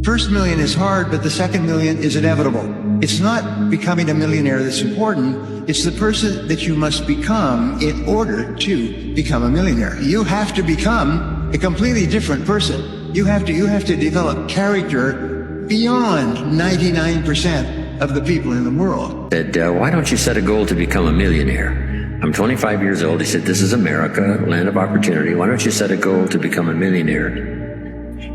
First million is hard, but the second million is inevitable. It's not becoming a millionaire that's important. It's the person that you must become in order to become a millionaire. You have to become a completely different person. You have to develop character beyond 99% of the people in the world. Said, why don't you set a goal to become a millionaire? I'm 25 years old. He said, this is America, land of opportunity. Why don't you set a goal to become a millionaire?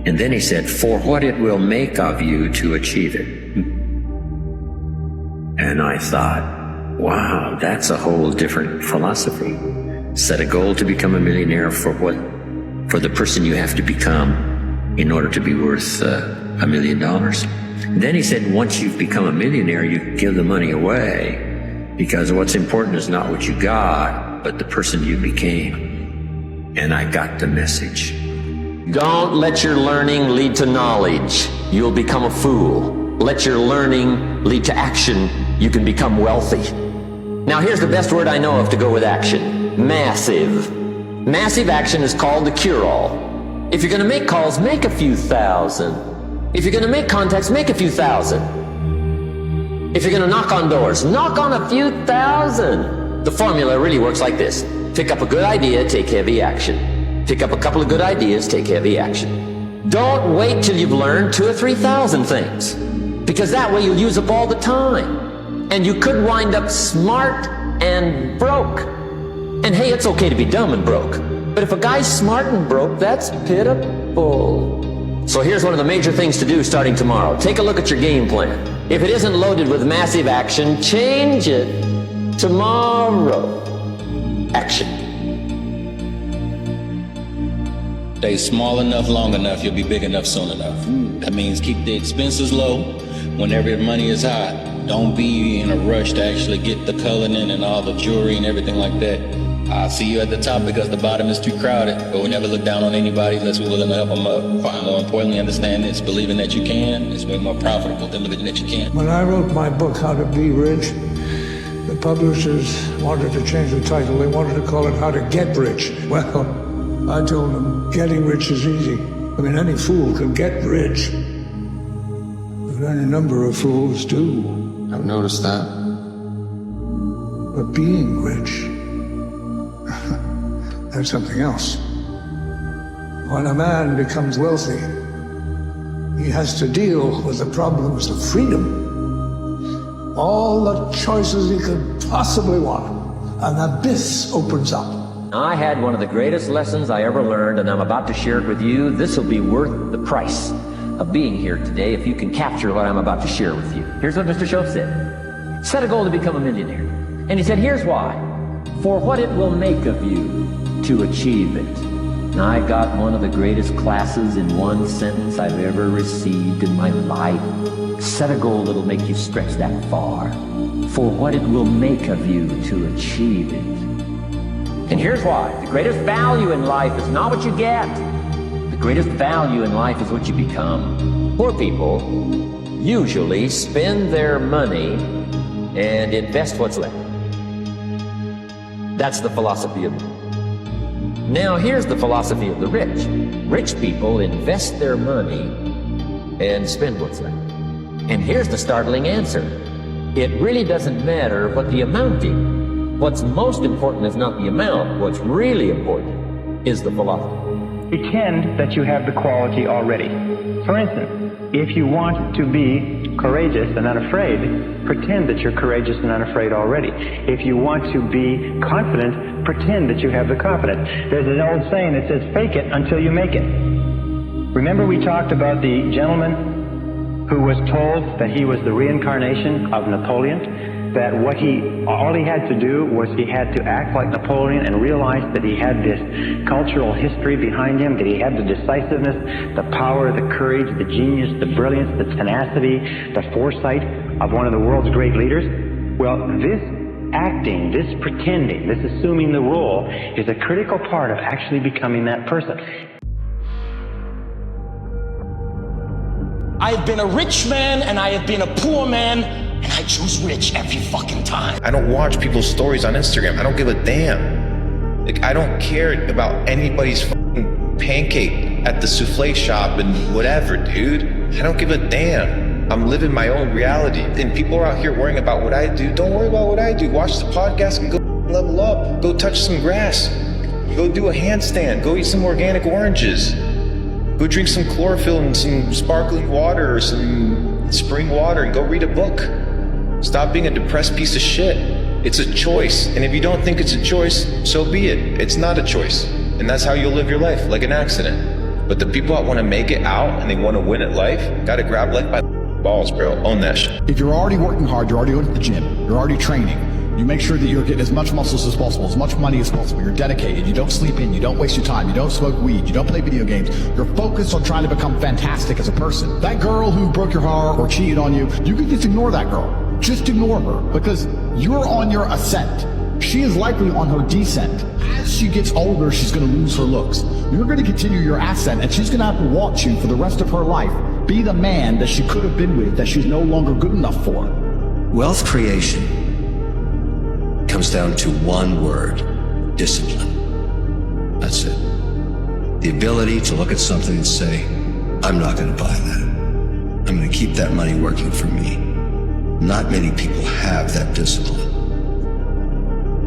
And then he said, for what it will make of you to achieve it. And I thought, wow, that's a whole different philosophy. Set a goal to become a millionaire for the person you have to become in order to be worth $1 million. Then he said, once you've become a millionaire, you give the money away, because what's important is not what you got, but the person you became. And I got the message. Don't let your learning lead to knowledge. You'll become a fool. Let your learning lead to action. You can become wealthy. Now here's the best word I know of to go with action. Massive. Massive action is called the cure-all. If you're gonna make calls, make a few thousand. If you're gonna make contacts, make a few thousand. If you're gonna knock on doors, knock on a few thousand. The formula really works like this. Pick up a good idea, take heavy action. Pick up a couple of good ideas, take heavy action. Don't wait till you've learned 2,000 or 3,000 things, because that way you'll use up all the time. And you could wind up smart and broke. And hey, it's okay to be dumb and broke. But if a guy's smart and broke, that's pitiful. So here's one of the major things to do starting tomorrow. Take a look at your game plan. If it isn't loaded with massive action, change it. Tomorrow. Action. Stay small enough, long enough, you'll be big enough soon enough. That means keep the expenses low whenever the money is high. Don't be in a rush to actually get the coloring and all the jewelry and everything like that. I'll see you at the top because the bottom is too crowded, but we never look down on anybody unless we're willing to help them up. More importantly, understand this, believing that you can is way more profitable than believing that you can't. When I wrote my book, How to Be Rich, the publishers wanted to change the title. They wanted to call it How to Get Rich. Well, I told them, getting rich is easy. I mean, any fool can get rich. But any number of fools do. I've noticed that. But being rich, that's something else. When a man becomes wealthy, he has to deal with the problems of freedom. All the choices he could possibly want. An abyss opens up. I had one of the greatest lessons I ever learned, and I'm about to share it with you. This will be worth the price of being here today if you can capture what I'm about to share with you. Here's what Mr. Shoaff said. Set a goal to become a millionaire. And he said, here's why. For what it will make of you to achieve it. Now, I got one of the greatest classes in one sentence I've ever received in my life. Set a goal that'll make you stretch that far. For what it will make of you to achieve it. And here's why. The greatest value in life is not what you get. The greatest value in life is what you become. Poor people usually spend their money and invest what's left. That's the philosophy of Now here's the philosophy of the rich. Rich people invest their money and spend what's left. And here's the startling answer. It really doesn't matter what the amount is. What's most important is not the amount. What's really important is the philosophy. Pretend that you have the quality already. For instance, if you want to be courageous and unafraid, pretend that you're courageous and unafraid already. If you want to be confident, pretend that you have the confidence. There's an old saying that says, fake it until you make it. Remember we talked about the gentleman who was told that he was the reincarnation of Napoleon? That all he had to do was he had to act like Napoleon and realize that he had this cultural history behind him, that he had the decisiveness, the power, the courage, the genius, the brilliance, the tenacity, the foresight of one of the world's great leaders. Well, this acting, this pretending, this assuming the role is a critical part of actually becoming that person. I have been a rich man and I have been a poor man, and I choose rich every fucking time. I don't watch people's stories on Instagram. I don't give a damn. Like, I don't care about anybody's fucking pancake at the souffle shop and whatever, dude. I don't give a damn. I'm living my own reality. And people are out here worrying about what I do. Don't worry about what I do. Watch the podcast and go level up. Go touch some grass. Go do a handstand. Go eat some organic oranges. Go drink some chlorophyll and some sparkling water or some spring water and go read a book. Stop being a depressed piece of shit. It's a choice. And if you don't think it's a choice, so be it. It's not a choice. And that's how you'll live your life, like an accident. But the people that want to make it out and they want to win at life, gotta grab life by the balls, bro. Own that shit. If you're already working hard, you're already going to the gym, you're already training, you make sure that you're getting as much muscles as possible, as much money as possible, you're dedicated, you don't sleep in, you don't waste your time, you don't smoke weed, you don't play video games, you're focused on trying to become fantastic as a person. That girl who broke your heart or cheated on you, you can just ignore that girl. Just ignore her, because you're on your ascent. She is likely on her descent. As she gets older, she's going to lose her looks. You're going to continue your ascent, and she's going to have to watch you for the rest of her life be the man that she could have been with, that she's no longer good enough for. Wealth creation comes down to one word: discipline. That's it. The ability to look at something and say, I'm not going to buy that. I'm going to keep that money working for me. Not many people have that discipline.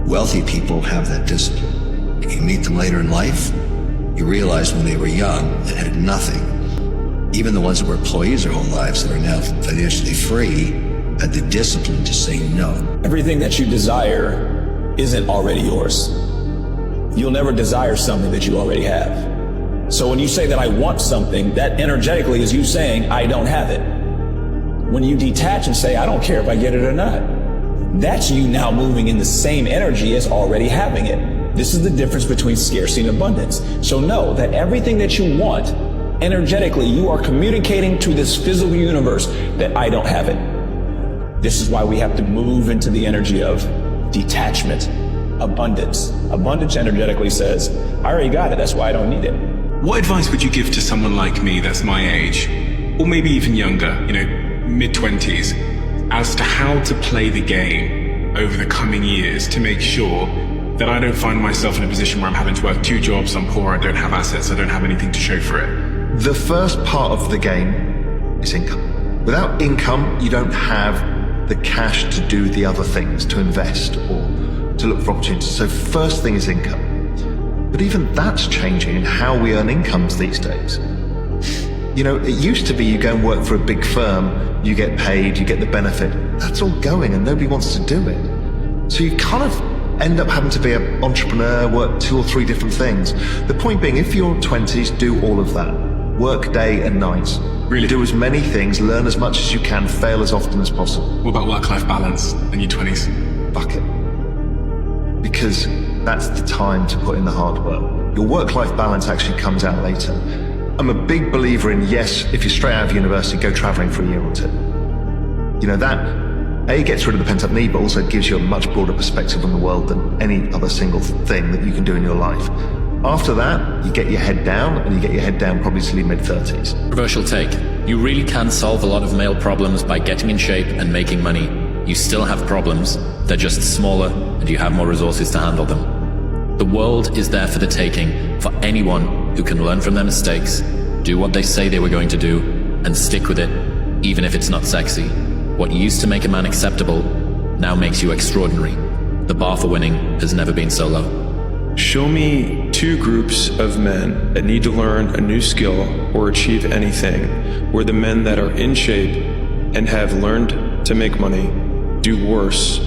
Wealthy people have that discipline. If you meet them later in life, you realize when they were young and had nothing, even the ones that were employees their whole lives that are now financially free, had the discipline to say no. Everything that you desire isn't already yours. You'll never desire something that you already have. So when you say that I want something, that energetically is you saying I don't have it. When you detach and say I don't care if I get it or not, that's you now moving in the same energy as already having it. This is the difference between scarcity and abundance. So know that everything that you want, energetically, you are communicating to this physical universe that I don't have it. This is why we have to move into the energy of detachment, abundance. Abundance energetically says, I already got it, that's why I don't need it. What advice would you give to someone like me that's my age, or maybe even younger, mid-20s, as to how to play the game over the coming years to make sure that I don't find myself in a position where I'm having to work 2 jobs, I'm poor, I don't have assets, I don't have anything to show for it? The first part of the game is income. Without income, you don't have the cash to do the other things, to invest or to look for opportunities. So first thing is income. But even that's changing in how we earn incomes these days. It used to be you go and work for a big firm, you get paid, you get the benefit. That's all going and nobody wants to do it. So you kind of end up having to be an entrepreneur, work 2 or 3 different things. The point being, if you're 20s, do all of that. Work day and night. Really? Do as many things, learn as much as you can, fail as often as possible. What about work-life balance in your 20s? Fuck it. Because that's the time to put in the hard work. Your work-life balance actually comes out later. I'm a big believer in, yes, if you're straight out of university, go traveling for a year or 2. That A, gets rid of the pent-up need, but also gives you a much broader perspective on the world than any other single thing that you can do in your life. After that, you get your head down, and you get your head down probably till your mid-30s. Controversial take. You really can solve a lot of male problems by getting in shape and making money. You still have problems, they're just smaller, and you have more resources to handle them. The world is there for the taking for anyone who can learn from their mistakes, do what they say they were going to do, and stick with it, even if it's not sexy. What used to make a man acceptable now makes you extraordinary. The bar for winning has never been so low. Show me 2 groups of men that need to learn a new skill or achieve anything, where the men that are in shape and have learned to make money do worse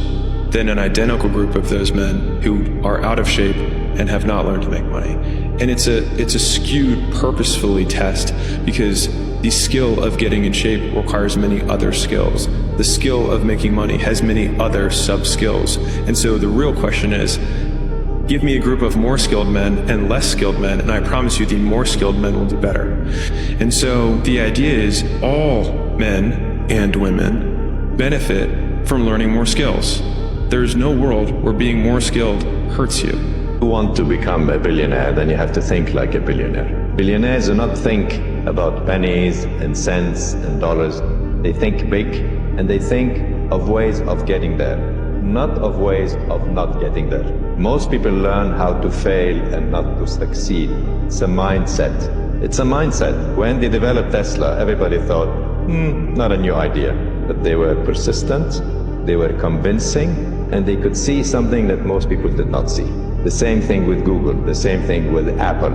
than an identical group of those men who are out of shape and have not learned to make money. And it's a skewed, purposefully test, because the skill of getting in shape requires many other skills. The skill of making money has many other sub-skills. And so the real question is, give me a group of more skilled men and less skilled men, and I promise you the more skilled men will do better. And so the idea is all men and women benefit from learning more skills. There's no world where being more skilled hurts you. If you want to become a billionaire, then you have to think like a billionaire. Billionaires do not think about pennies and cents and dollars. They think big, and they think of ways of getting there, not of ways of not getting there. Most people learn how to fail and not to succeed. It's a mindset. It's a mindset. When they developed Tesla, everybody thought, not a new idea. But they were persistent, they were convincing, and they could see something that most people did not see. The same thing with Google, the same thing with Apple.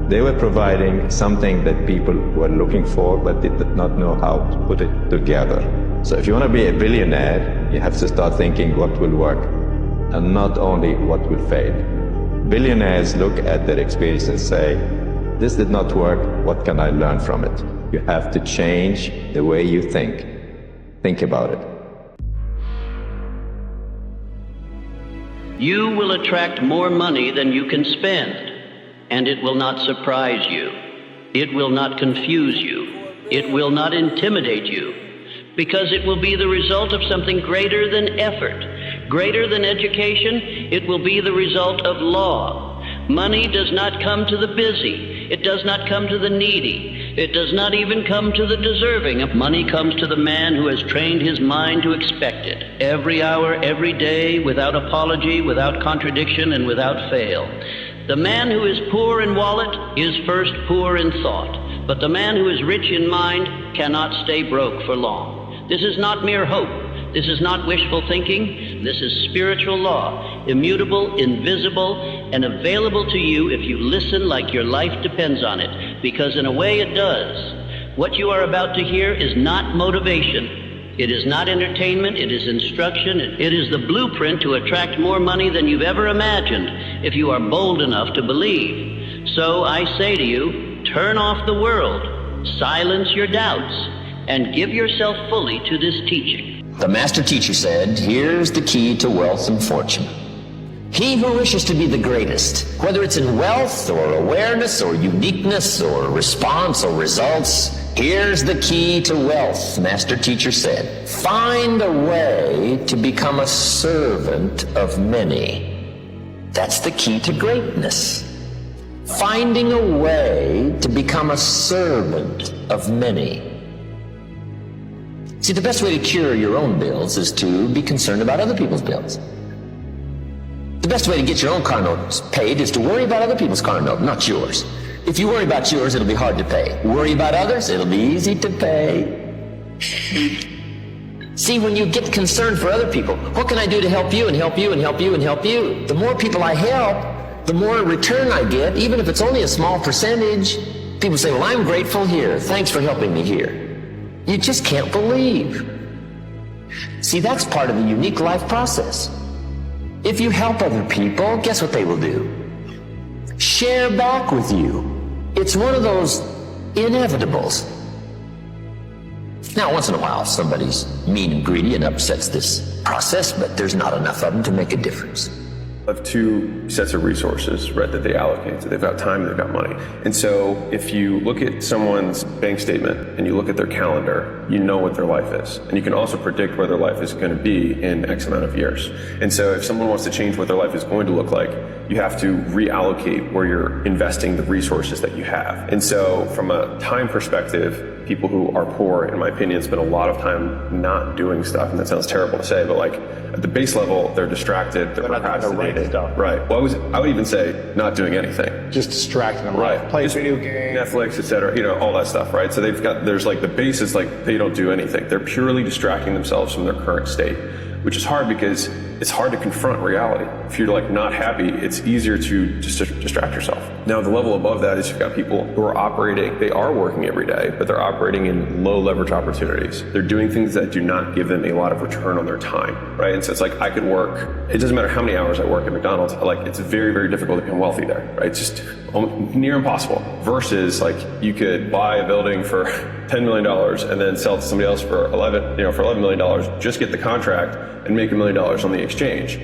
They were providing something that people were looking for, but they did not know how to put it together. So if you want to be a billionaire, you have to start thinking what will work, and not only what will fail. Billionaires look at their experience and say, this did not work, what can I learn from it? You have to change the way you think. Think about it. You will attract more money than you can spend, and it will not surprise you. It will not confuse you. It will not intimidate you, because it will be the result of something greater than effort, greater than education. It will be the result of law. Money does not come to the busy. It does not come to the needy. It does not even come to the deserving. Money comes to the man who has trained his mind to expect it, every hour, every day, without apology, without contradiction, and without fail. The man who is poor in wallet is first poor in thought, but the man who is rich in mind cannot stay broke for long. This is not mere hope. This is not wishful thinking. This is spiritual law, immutable, invisible, and available to you if you listen like your life depends on it, because in a way it does. What you are about to hear is not motivation. It is not entertainment. It is instruction. It is the blueprint to attract more money than you've ever imagined, if you are bold enough to believe. So I say to you, turn off the world, silence your doubts, and give yourself fully to this teaching. The master teacher said, here's the key to wealth and fortune. He who wishes to be the greatest, whether it's in wealth or awareness or uniqueness or response or results, here's the key to wealth, master teacher said. Find a way to become a servant of many. That's the key to greatness. Finding a way to become a servant of many. See, the best way to cure your own bills is to be concerned about other people's bills. The best way to get your own car note paid is to worry about other people's car note, not yours. If you worry about yours, it'll be hard to pay. Worry about others, it'll be easy to pay. See, when you get concerned for other people, what can I do to help you and help you and help you and help you? The more people I help, the more return I get, even if it's only a small percentage. People say, well, I'm grateful here. Thanks for helping me here. You just can't believe. See, that's part of the unique life process. If you help other people, guess what they will do? Share back with you. It's one of those inevitables. Now, once in a while, somebody's mean and greedy and upsets this process, but there's not enough of them to make a difference. Of two sets of resources, right, that they allocate. So they've got time, they've got money. And so if you look at someone's bank statement and you look at their calendar, you know what their life is. And you can also predict where their life is going to be in X amount of years. And so if someone wants to change what their life is going to look like, you have to reallocate where you're investing the resources that you have. And so from a time perspective, people who are poor, in my opinion, spend a lot of time not doing stuff. And that sounds terrible to say, but like at the base level, they're distracted, they're procrastinating. Right. Well, I would even say not doing anything. Just distracting them. Right. Play video games. Netflix, etc. You know, all that stuff, right? So there's like the base is like they don't do anything. They're purely distracting themselves from their current state, which is hard because it's hard to confront reality. If you're like not happy, it's easier to just distract yourself. Now, the level above that is you've got people who are operating, they are working every day, but they're operating in low leverage opportunities. They're doing things that do not give them a lot of return on their time, right? And so it's like I could work, it doesn't matter how many hours I work at McDonald's, like it's very, very difficult to become wealthy there, right? It's just near impossible. Versus like you could buy a building for $10 million and then sell it to somebody else for $11 million, just get the contract and make $1 million on the exchange.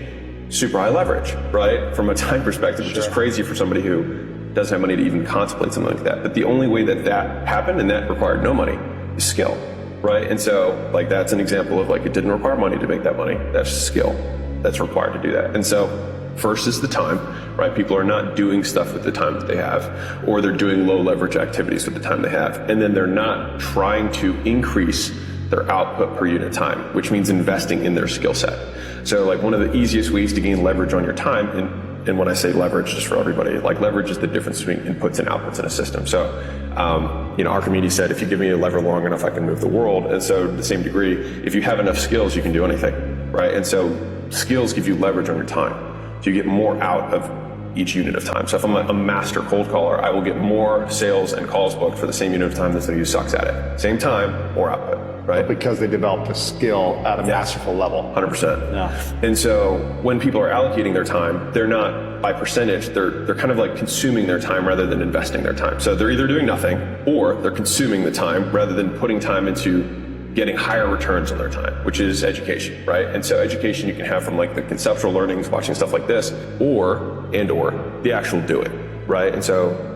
Super high leverage, right? From a time perspective, which is crazy for somebody who doesn't have money to even contemplate something like that. But the only way that happened, and that required no money, is skill, right? And so like that's an example of like it didn't require money to make that money. That's skill that's required to do that. And so first is the time, right? People are not doing stuff with the time that they have, or they're doing low leverage activities with the time they have. And then they're not trying to increase their output per unit time, which means investing in their skill set. So like one of the easiest ways to gain leverage on your time, and And when I say leverage, just for everybody, like leverage is the difference between inputs and outputs in a system. So, our community said, if you give me a lever long enough, I can move the world. And so to the same degree, if you have enough skills, you can do anything, right? And so skills give you leverage on your time. So you get more out of each unit of time. So if I'm a master cold caller, I will get more sales and calls booked for the same unit of time as somebody who sucks at it. Same time, more output, right? Because they developed a skill at a masterful level. 100%. Yeah. And so when people are allocating their time, they're not by percentage, they're kind of like consuming their time rather than investing their time. So they're either doing nothing or they're consuming the time rather than putting time into getting higher returns on their time, which is education, right? And so education you can have from like the conceptual learnings, watching stuff like this, or the actual do it, right? And so,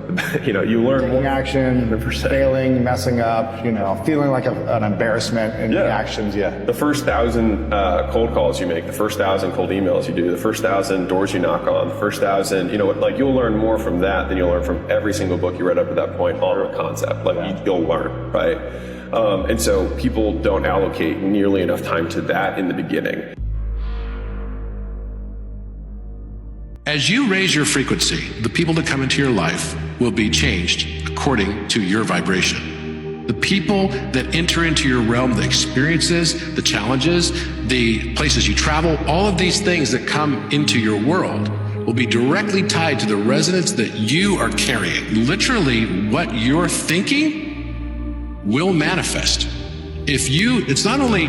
you learn more. Action, 100%. Failing, messing up, feeling like an embarrassment in the actions, The first 1,000 cold calls you make, the first 1,000 cold emails you do, the first 1,000 doors you knock on, the first 1,000, you'll learn more from that than you'll learn from every single book you read up to that point on a concept. You'll learn, right? And so people don't allocate nearly enough time to that in the beginning. As you raise your frequency, the people that come into your life will be changed according to your vibration. The people that enter into your realm, the experiences, the challenges, the places you travel, all of these things that come into your world will be directly tied to the resonance that you are carrying. Literally, what you're thinking will manifest. It's not only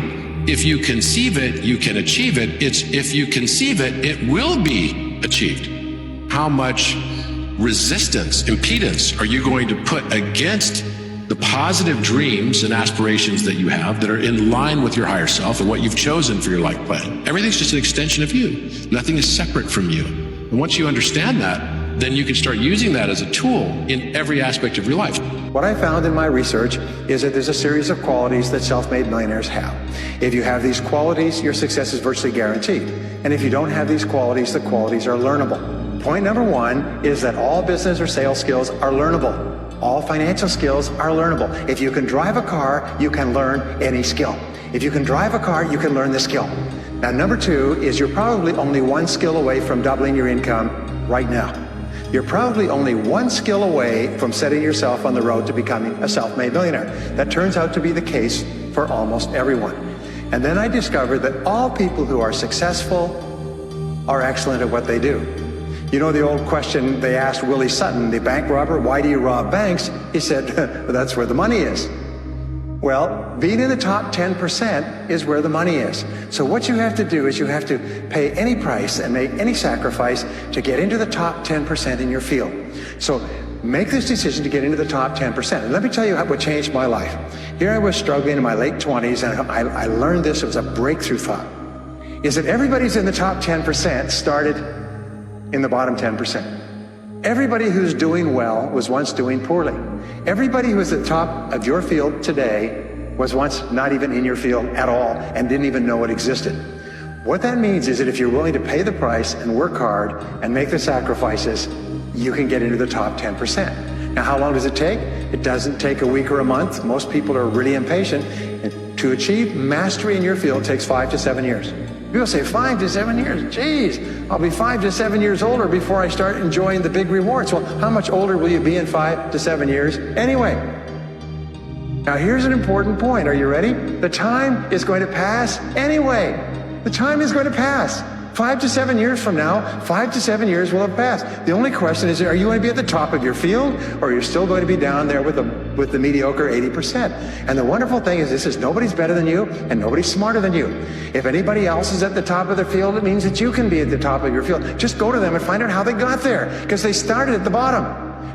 if you conceive it, you can achieve it. It's if you conceive it, it will be achieved. How much resistance, impedance are you going to put against the positive dreams and aspirations that you have that are in line with your higher self and what you've chosen for your life plan? Everything's just an extension of you. Nothing is separate from you. And once you understand that, then you can start using that as a tool in every aspect of your life. What I found in my research is that there's a series of qualities that self-made millionaires have. If you have these qualities, your success is virtually guaranteed. And if you don't have these qualities, the qualities are learnable. Point number one is that all business or sales skills are learnable. All financial skills are learnable. If you can drive a car, you can learn any skill. If you can drive a car, you can learn the skill. Now, number two is you're probably only one skill away from doubling your income right now. You're probably only one skill away from setting yourself on the road to becoming a self-made millionaire. That turns out to be the case for almost everyone. And then I discovered that all people who are successful are excellent at what they do. You know the old question they asked Willie Sutton, the bank robber, why do you rob banks? He said, that's where the money is. Well, being in the top 10% is where the money is. So what you have to do is you have to pay any price and make any sacrifice to get into the top 10% in your field. So make this decision to get into the top 10%. And let me tell you what changed my life. Here I was struggling in my late 20s, and I learned this. It was a breakthrough thought. Is that everybody's in the top 10% started in the bottom 10%. Everybody who's doing well was once doing poorly. Everybody who's at the top of your field today was once not even in your field at all and didn't even know it existed. What that means is that if you're willing to pay the price and work hard and make the sacrifices, you can get into the top 10%. Now, how long does it take? It doesn't take a week or a month. Most people are really impatient. And to achieve mastery in your field takes 5 to 7 years. People say 5 to 7 years. Geez, I'll be 5 to 7 years older before I start enjoying the big rewards. Well, how much older will you be in 5 to 7 years anyway? Now, here's an important point. Are you ready? The time is going to pass anyway. The time is going to pass. 5 to 7 years from now, 5 to 7 years will have passed. The only question is, are you going to be at the top of your field, or are you still going to be down there with the mediocre 80%? And the wonderful thing is this is nobody's better than you, and nobody's smarter than you. If anybody else is at the top of their field, it means that you can be at the top of your field. Just go to them and find out how they got there, because they started at the bottom.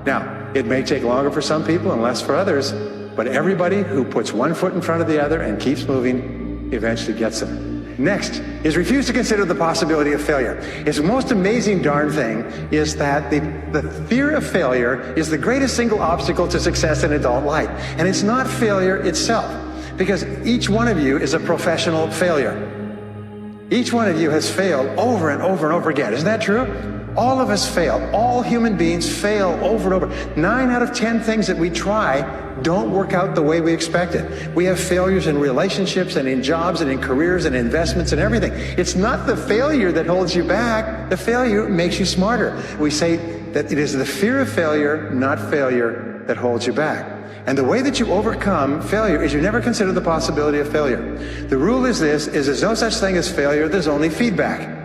Now, it may take longer for some people and less for others, but everybody who puts one foot in front of the other and keeps moving eventually gets there. Next is refuse to consider the possibility of failure. It's the most amazing darn thing is that the fear of failure is the greatest single obstacle to success in adult life. And it's not failure itself, because each one of you is a professional failure. Each one of you has failed over and over and over again. Isn't that true? All of us fail. All human beings fail over and over. 9 out of 10 things that we try don't work out the way we expected. We have failures in relationships and in jobs and in careers and investments and everything. It's not the failure that holds you back. The failure makes you smarter. We say that it is the fear of failure, not failure, that holds you back. And the way that you overcome failure is you never consider the possibility of failure. The rule is this, is there's no such thing as failure, there's only feedback.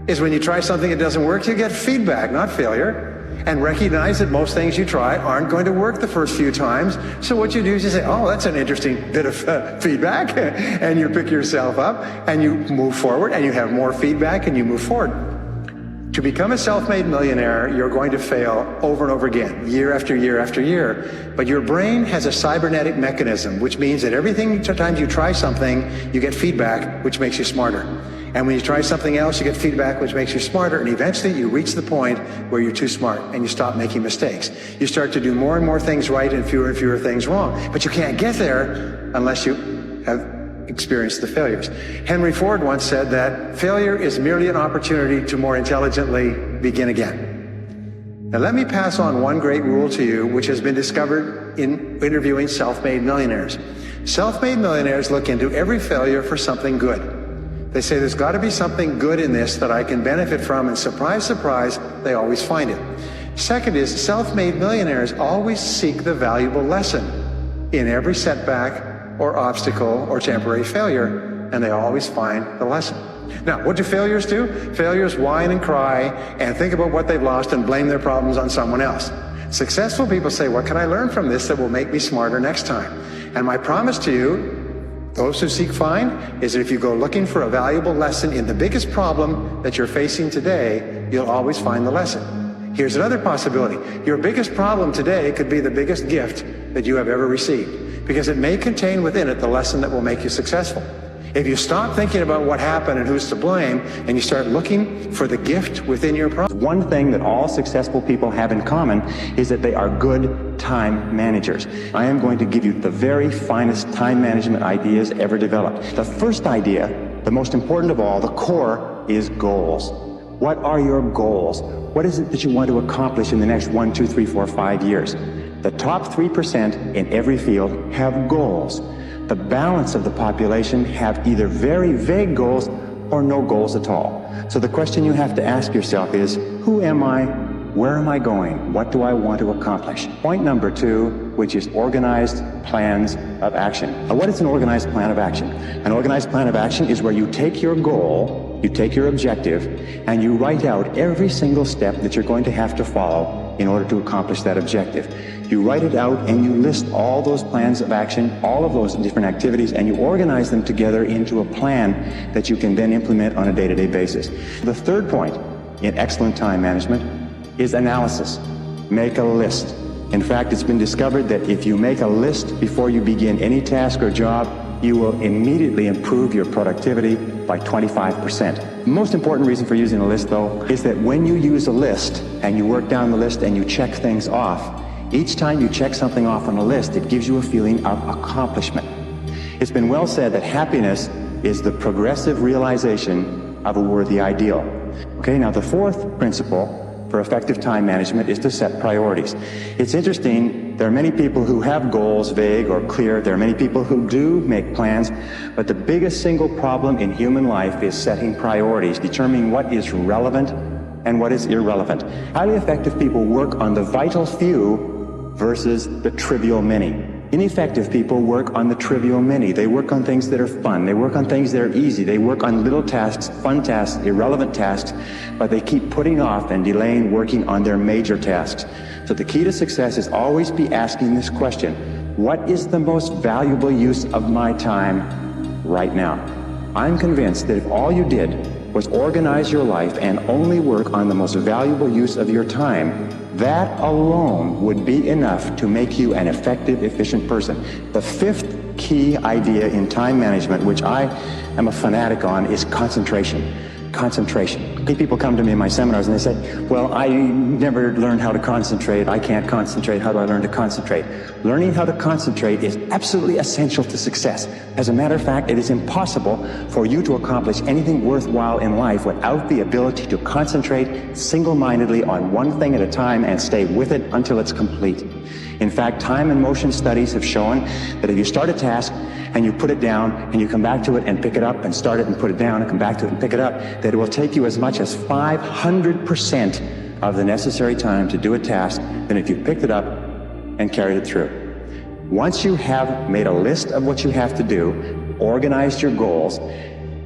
Is when you try something that doesn't work, you get feedback, not failure. And recognize that most things you try aren't going to work the first few times. So what you do is you say, oh, that's an interesting bit of feedback. And you pick yourself up and you move forward and you have more feedback and you move forward. To become a self-made millionaire, you're going to fail over and over again, year after year after year. But your brain has a cybernetic mechanism, which means that every time you try something, you get feedback, which makes you smarter. And when you try something else, you get feedback, which makes you smarter. And eventually you reach the point where you're too smart and you stop making mistakes. You start to do more and more things right and fewer things wrong. But you can't get there unless you have experienced the failures. Henry Ford once said that failure is merely an opportunity to more intelligently begin again. Now let me pass on one great rule to you, which has been discovered in interviewing self-made millionaires. Self-made millionaires look into every failure for something good. They say there's got to be something good in this that I can benefit from, and surprise, surprise, they always find it. Second is self-made millionaires always seek the valuable lesson in every setback or obstacle or temporary failure, and they always find the lesson. Now, what do failures do? Failures whine and cry and think about what they've lost and blame their problems on someone else. Successful people say, what can I learn from this that will make me smarter next time? And my promise to you, those who seek find, is that if you go looking for a valuable lesson in the biggest problem that you're facing today, you'll always find the lesson. Here's another possibility. Your biggest problem today could be the biggest gift that you have ever received, because it may contain within it the lesson that will make you successful. If you stop thinking about what happened and who's to blame, and you start looking for the gift within your problem. One thing that all successful people have in common is that they are good time managers. I am going to give you the very finest time management ideas ever developed. The first idea, the most important of all, the core, is goals. What are your goals? What is it that you want to accomplish in the next 1, 2, 3, 4, 5 years? The top 3% in every field have goals. The balance of the population have either very vague goals or no goals at all. So the question you have to ask yourself is, who am I? Where am I going? What do I want to accomplish? Point number 2, which is organized plans of action. Now, what is an organized plan of action? An organized plan of action is where you take your goal, you take your objective, and you write out every single step that you're going to have to follow in order to accomplish that objective. You write it out and you list all those plans of action, all of those different activities, and you organize them together into a plan that you can then implement on a day-to-day basis. The third point in excellent time management is analysis. Make a list. In fact, it's been discovered that if you make a list before you begin any task or job, you will immediately improve your productivity by 25%. The most important reason for using a list, though, is that when you use a list and you work down the list and you check things off, each time you check something off on a list, it gives you a feeling of accomplishment. It's been well said that happiness is the progressive realization of a worthy ideal. Okay, now the fourth principle for effective time management is to set priorities. It's interesting, there are many people who have goals, vague or clear. There are many people who do make plans, but the biggest single problem in human life is setting priorities, determining what is relevant and what is irrelevant. Highly effective people work on the vital few versus the trivial many. Ineffective people work on the trivial many. They work on things that are fun. They work on things that are easy. They work on little tasks, fun tasks, irrelevant tasks, but they keep putting off and delaying working on their major tasks. So the key to success is always be asking this question: what is the most valuable use of my time right now? I'm convinced that if all you did was organize your life and only work on the most valuable use of your time, that alone would be enough to make you an effective, efficient person. The fifth key idea in time management, which I am a fanatic on, is concentration. concentration. Many people come to me in my seminars and they say, well, I never learned how to concentrate. I can't concentrate. How do I learn to concentrate? Learning how to concentrate is absolutely essential to success. As a matter of fact, it is impossible for you to accomplish anything worthwhile in life without the ability to concentrate single-mindedly on one thing at a time and stay with it until it's complete. In fact, time and motion studies have shown that if you start a task and you put it down and you come back to it and pick it up and start it and put it down and come back to it and pick it up, that it will take you as much as 500% of the necessary time to do a task than if you picked it up and carried it through. Once you have made a list of what you have to do, organized your goals,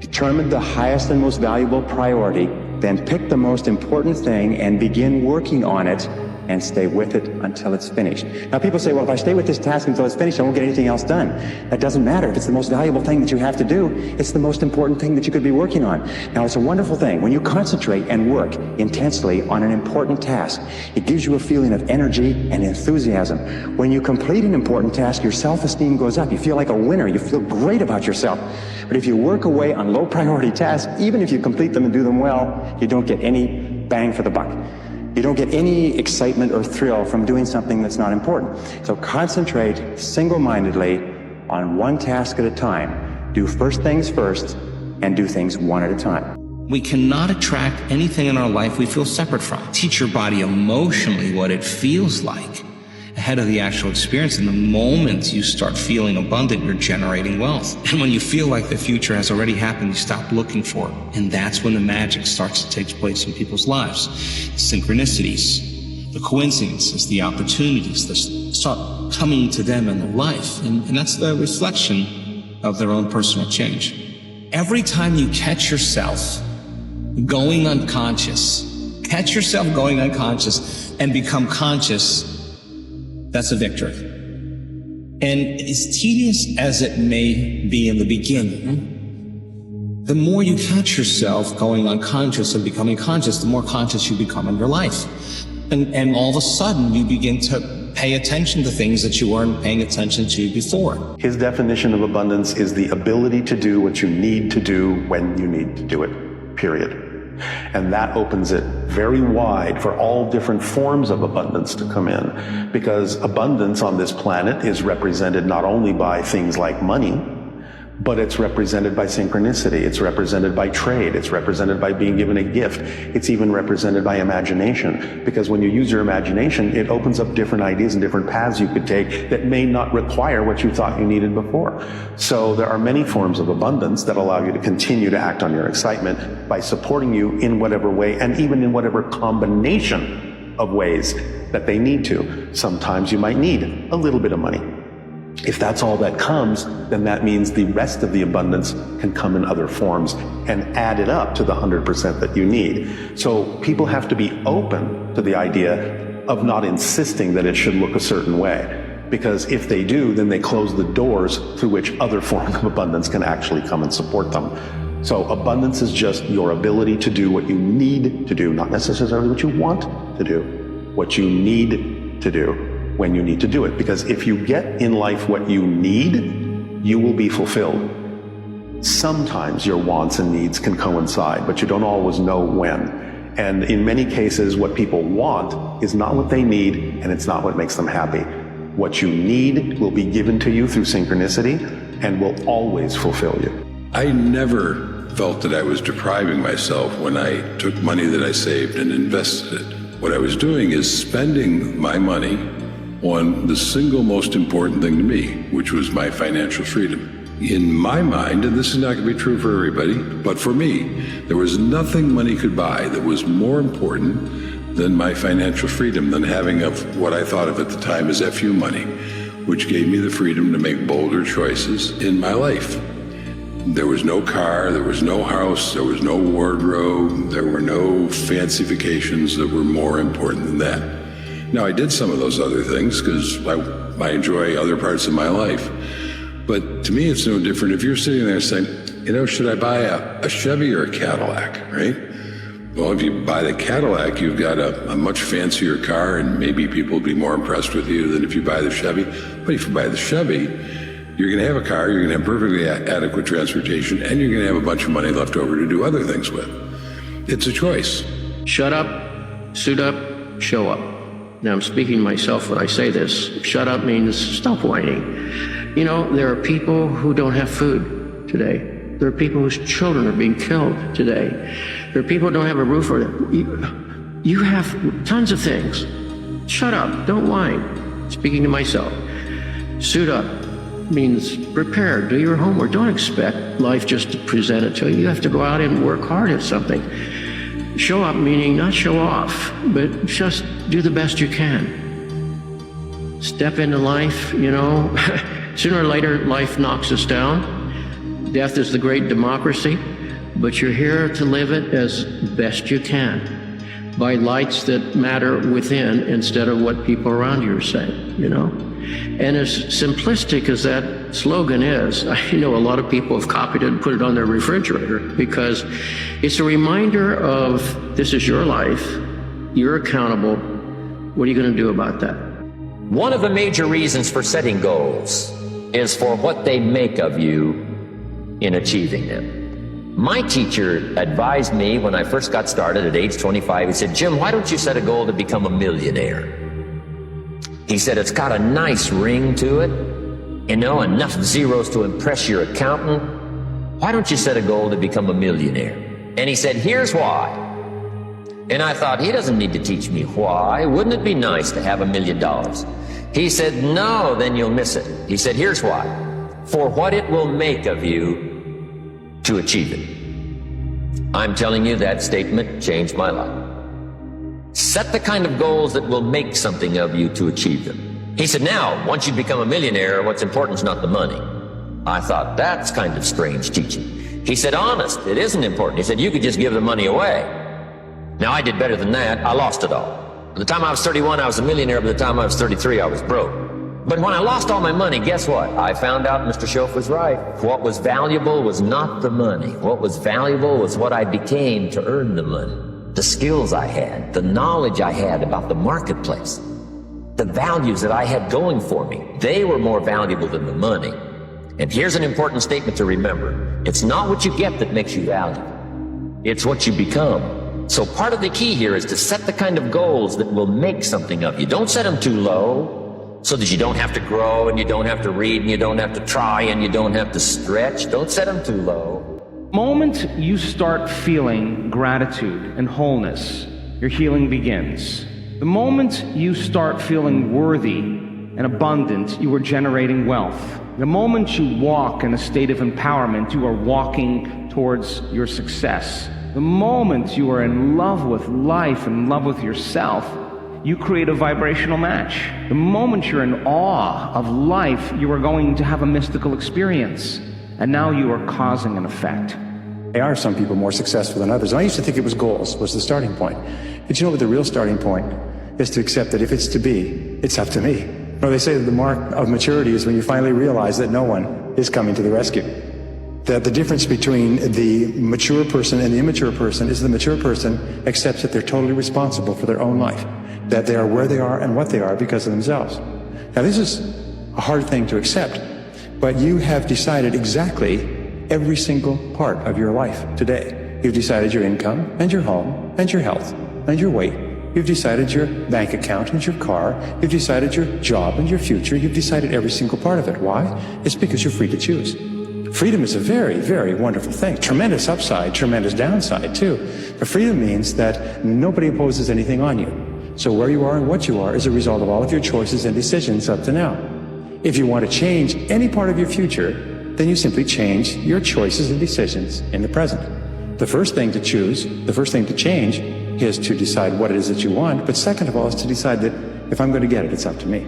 determined the highest and most valuable priority, then pick the most important thing and begin working on it and stay with it until it's finished. Now people say, well, if I stay with this task until it's finished, I won't get anything else done. That doesn't matter. If it's the most valuable thing that you have to do, it's the most important thing that you could be working on. Now it's a wonderful thing. When you concentrate and work intensely on an important task, it gives you a feeling of energy and enthusiasm. When you complete an important task, your self-esteem goes up. You feel like a winner. You feel great about yourself. But if you work away on low priority tasks, even if you complete them and do them well, you don't get any bang for the buck. You don't get any excitement or thrill from doing something that's not important. So concentrate single-mindedly on one task at a time. Do first things first and do things one at a time. We cannot attract anything in our life we feel separate from. Teach your body emotionally what it feels like ahead of the actual experience. And the moment you start feeling abundant, you're generating wealth. And when you feel like the future has already happened, you stop looking for it. And that's when the magic starts to take place in people's lives. Synchronicities, the coincidences, the opportunities that start coming to them in their life. And that's the reflection of their own personal change. Every time you catch yourself going unconscious and become conscious, that's a victory. And as tedious as it may be in the beginning, the more you catch yourself going unconscious and becoming conscious, the more conscious you become in your life. And all of a sudden, you begin to pay attention to things that you weren't paying attention to before. His definition of abundance is the ability to do what you need to do when you need to do it, period. And that opens it very wide for all different forms of abundance to come in, because abundance on this planet is represented not only by things like money, but it's represented by synchronicity, it's represented by trade, it's represented by being given a gift, it's even represented by imagination. Because when you use your imagination, it opens up different ideas and different paths you could take that may not require what you thought you needed before. So there are many forms of abundance that allow you to continue to act on your excitement by supporting you in whatever way, and even in whatever combination of ways that they need to. Sometimes you might need a little bit of money. If that's all that comes, then that means the rest of the abundance can come in other forms and add it up to the 100% that you need. So people have to be open to the idea of not insisting that it should look a certain way. Because if they do, then they close the doors through which other forms of abundance can actually come and support them. So abundance is just your ability to do what you need to do, not necessarily what you want to do, what you need to do when you need to do it. Because if you get in life what you need, you will be fulfilled. Sometimes your wants and needs can coincide, but you don't always know when. And in many cases, what people want is not what they need, and it's not what makes them happy. What you need will be given to you through synchronicity and will always fulfill you. I never felt that I was depriving myself when I took money that I saved and invested it. What I was doing is spending my money on the single most important thing to me, which was my financial freedom. In my mind, and this is not going to be true for everybody, but for me, there was nothing money could buy that was more important than my financial freedom, than having of what I thought of at the time as FU money, which gave me the freedom to make bolder choices in my life. There was no car, there was no house, there was no wardrobe, there were no fancy vacations that were more important than that. Now, I did some of those other things because I enjoy other parts of my life. But to me, it's no different if you're sitting there saying, you know, should I buy a Chevy or a Cadillac, right? Well, if you buy the Cadillac, you've got a much fancier car, and maybe people will be more impressed with you than if you buy the Chevy. But if you buy the Chevy, you're going to have a car, you're going to have perfectly adequate transportation, and you're going to have a bunch of money left over to do other things with. It's a choice. Shut up, suit up, show up. Now I'm speaking to myself when I say this. Shut up means stop whining. You know, there are people who don't have food today. There are people whose children are being killed today. There are people who don't have a roof over their... You have tons of things. Shut up, don't whine. Speaking to myself. Suit up means prepare, do your homework. Don't expect life just to present it to you. You have to go out and work hard at something. Show up meaning not show off, but just do the best you can. Step into life, you know. Sooner or later, life knocks us down. Death is the great democracy, but you're here to live it as best you can, by lights that matter within instead of what people around you are saying, you know. And as simplistic as that slogan is, I know a lot of people have copied it and put it on their refrigerator because it's a reminder of this is your life, you're accountable, what are you going to do about that? One of the major reasons for setting goals is for what they make of you in achieving them. My teacher advised me when I first got started at age 25, he said, Jim, why don't you set a goal to become a millionaire? He said, it's got a nice ring to it, you know, enough zeros to impress your accountant. Why don't you set a goal to become a millionaire? And he said, here's why. And I thought, he doesn't need to teach me why. Wouldn't it be nice to have $1 million? He said, no, then you'll miss it. He said, here's why. For what it will make of you to achieve it. I'm telling you, that statement changed my life. Set the kind of goals that will make something of you to achieve them. He said, now, once you become a millionaire, what's important is not the money. I thought, that's kind of strange teaching. He said, honest, it isn't important. He said, you could just give the money away. Now, I did better than that. I lost it all. By the time I was 31, I was a millionaire. By the time I was 33, I was broke. But when I lost all my money, guess what? I found out Mr. Schoaf was right. What was valuable was not the money. What was valuable was what I became to earn the money. The skills I had, the knowledge I had about the marketplace, the values that I had going for me, they were more valuable than the money. And here's an important statement to remember. It's not what you get that makes you valuable. It's what you become. So part of the key here is to set the kind of goals that will make something of you. Don't set them too low so that you don't have to grow and you don't have to read and you don't have to try and you don't have to stretch. Don't set them too low. The moment you start feeling gratitude and wholeness, your healing begins. The moment you start feeling worthy and abundant, you are generating wealth. The moment you walk in a state of empowerment, you are walking towards your success. The moment you are in love with life, in love with yourself, you create a vibrational match. The moment you're in awe of life, you are going to have a mystical experience. And now you are causing an effect. There are some people more successful than others. And I used to think it was goals was the starting point. But you know what the real starting point is? To accept that if it's to be, it's up to me. Or they say that the mark of maturity is when you finally realize that no one is coming to the rescue. That the difference between the mature person and the immature person is the mature person accepts that they're totally responsible for their own life. That they are where they are and what they are because of themselves. Now this is a hard thing to accept. But you have decided exactly every single part of your life today. You've decided your income and your home and your health and your weight. You've decided your bank account and your car. You've decided your job and your future. You've decided every single part of it. Why? It's because you're free to choose. Freedom is a very, very wonderful thing. Tremendous upside, tremendous downside too. But freedom means that nobody imposes anything on you. So where you are and what you are is a result of all of your choices and decisions up to now. If you want to change any part of your future, then you simply change your choices and decisions in the present. The first thing to choose, the first thing to change is to decide what it is that you want. But second of all is to decide that if I'm going to get it, it's up to me.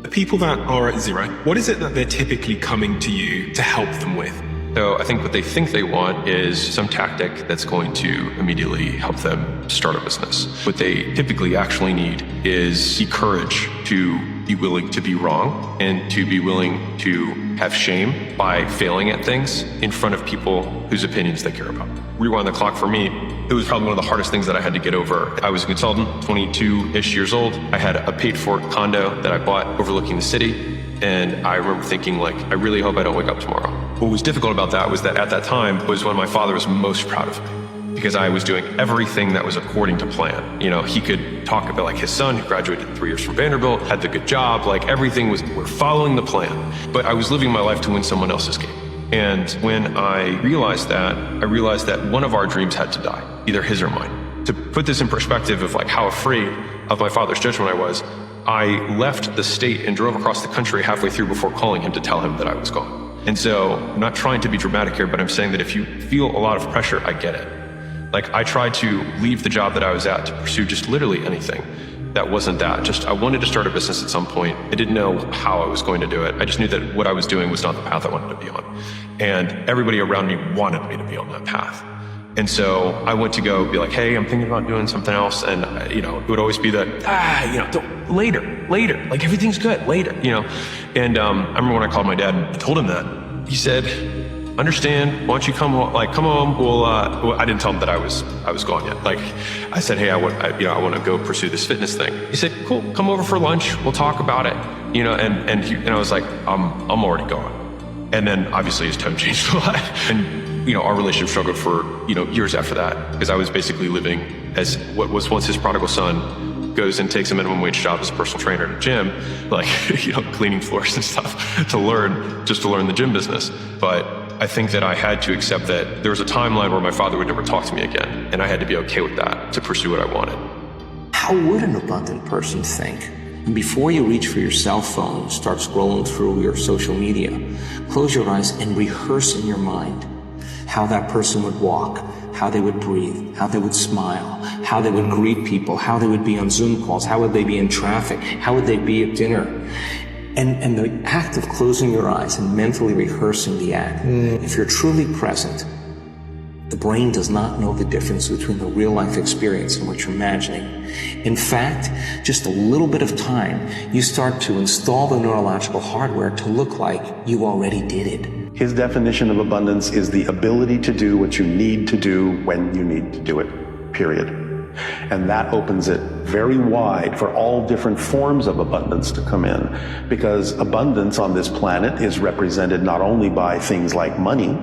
The people that are at zero, what is it that they're typically coming to you to help them with? So I think what they think they want is some tactic that's going to immediately help them start a business. What they typically actually need is the courage to be willing to be wrong and to be willing to have shame by failing at things in front of people whose opinions they care about. Rewind the clock for me, it was probably one of the hardest things that I had to get over. I was a consultant, 22-ish years old. I had a paid-for condo that I bought overlooking the city. And I remember thinking, like, I really hope I don't wake up tomorrow. What was difficult about that was that at that time was when my father was most proud of me. because I was doing everything that was according to plan. You know, he could talk about like his son who graduated 3 years from Vanderbilt, had the good job, like everything was, we're following the plan. But I was living my life to win someone else's game. And when I realized that one of our dreams had to die, either his or mine. To put this in perspective of like how afraid of my father's judgment I was, I left the state and drove across the country halfway through before calling him to tell him that I was gone. And so I'm not trying to be dramatic here, but I'm saying that if you feel a lot of pressure, I get it. Like I tried to leave the job that I was at to pursue just literally anything that wasn't that. Just I wanted to start a business at some point. I didn't know how I was going to do it. I just knew that what I was doing was not the path I wanted to be on. And everybody around me wanted me to be on that path. And so I went to go be like, hey, I'm thinking about doing something else. And, it would always be later, like everything's good, later, And I remember when I called my dad and told him that, he said, understand, why don't you come home, we'll, I didn't tell him that I was gone yet. Like I said, hey, I want to go pursue this fitness thing. He said, cool, come over for lunch, we'll talk about it, and I was like, I'm already gone. And then obviously his tone changed a lot. And, our relationship struggled for, years after that, because I was basically living as what was once his prodigal son goes and takes a minimum wage job as a personal trainer at a gym, like, cleaning floors and stuff to learn the gym business. But I think that I had to accept that there was a timeline where my father would never talk to me again. And I had to be okay with that to pursue what I wanted. How would an abundant person think? Before you reach for your cell phone, start scrolling through your social media, close your eyes and rehearse in your mind how that person would walk, how they would breathe, how they would smile, how they would greet people, how they would be on Zoom calls, how would they be in traffic, how would they be at dinner. And the act of closing your eyes and mentally rehearsing the act, if you're truly present, the brain does not know the difference between the real life experience and what you're imagining. In fact, just a little bit of time, you start to install the neurological hardware to look like you already did it. His definition of abundance is the ability to do what you need to do when you need to do it, period. And that opens it very wide for all different forms of abundance to come in, because abundance on this planet is represented not only by things like money,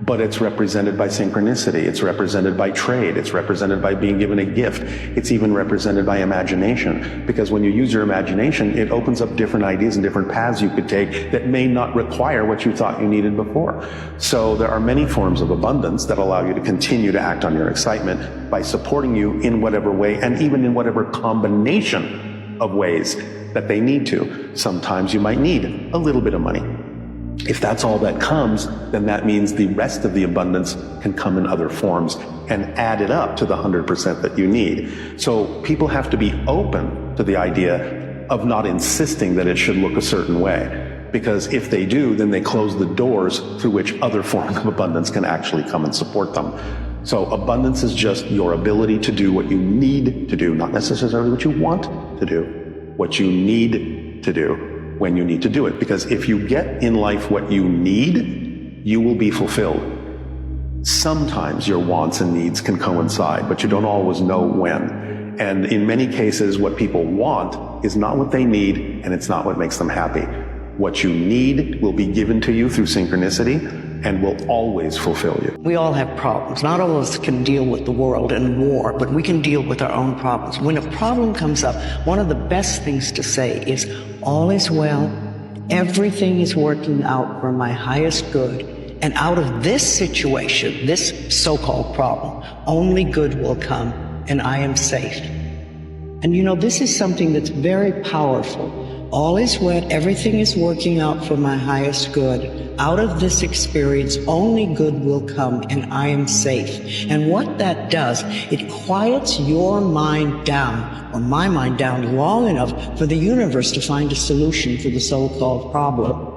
but it's represented by synchronicity, it's represented by trade, it's represented by being given a gift, it's even represented by imagination. Because when you use your imagination, it opens up different ideas and different paths you could take that may not require what you thought you needed before. So there are many forms of abundance that allow you to continue to act on your excitement by supporting you in whatever way, and even in whatever combination of ways that they need to. Sometimes you might need a little bit of money. If that's all that comes, then that means the rest of the abundance can come in other forms and add it up to the 100% that you need. So people have to be open to the idea of not insisting that it should look a certain way. Because if they do, then they close the doors through which other forms of abundance can actually come and support them. So abundance is just your ability to do what you need to do, not necessarily what you want to do, what you need to do when you need to do it. Because if you get in life what you need, you will be fulfilled. Sometimes your wants and needs can coincide, but you don't always know when. And in many cases, what people want is not what they need, and it's not what makes them happy. What you need will be given to you through synchronicity and will always fulfill you. We all have problems. Not all of us can deal with the world and war, but we can deal with our own problems. When a problem comes up, one of the best things to say is, all is well, everything is working out for my highest good, and out of this situation, this so-called problem, only good will come, and I am safe. And this is something that's very powerful. All is well, everything is working out for my highest good. Out of this experience, only good will come, and I am safe. And what that does, it quiets your mind down, or my mind down, long enough for the universe to find a solution for the so-called problem.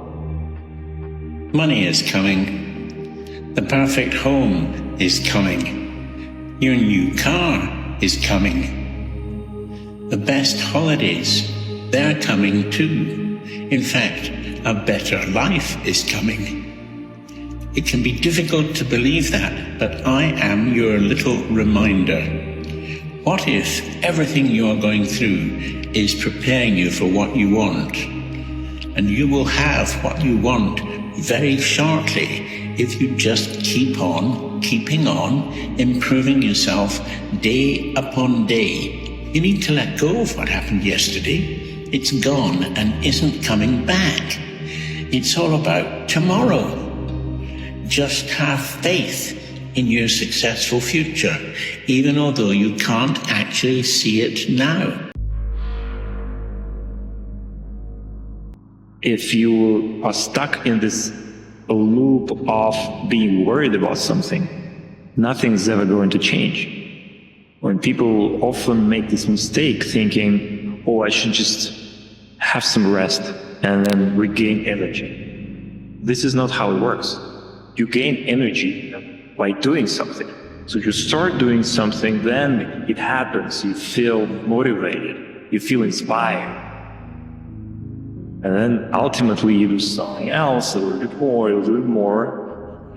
Money is coming. The perfect home is coming. Your new car is coming. The best holidays, they're coming too. In fact, a better life is coming. It can be difficult to believe that, but I am your little reminder. What if everything you're going through is preparing you for what you want? And you will have what you want very shortly if you just keep on keeping on, improving yourself day upon day. You need to let go of what happened yesterday. It's gone and isn't coming back. It's all about tomorrow. Just have faith in your successful future, even although you can't actually see it now. If you are stuck in this loop of being worried about something, nothing's ever going to change. When people often make this mistake thinking, oh, I should just have some rest and then regain energy. This is not how it works. You gain energy by doing something. So you start doing something, then it happens. You feel motivated. You feel inspired. And then ultimately you do something else, a little bit more,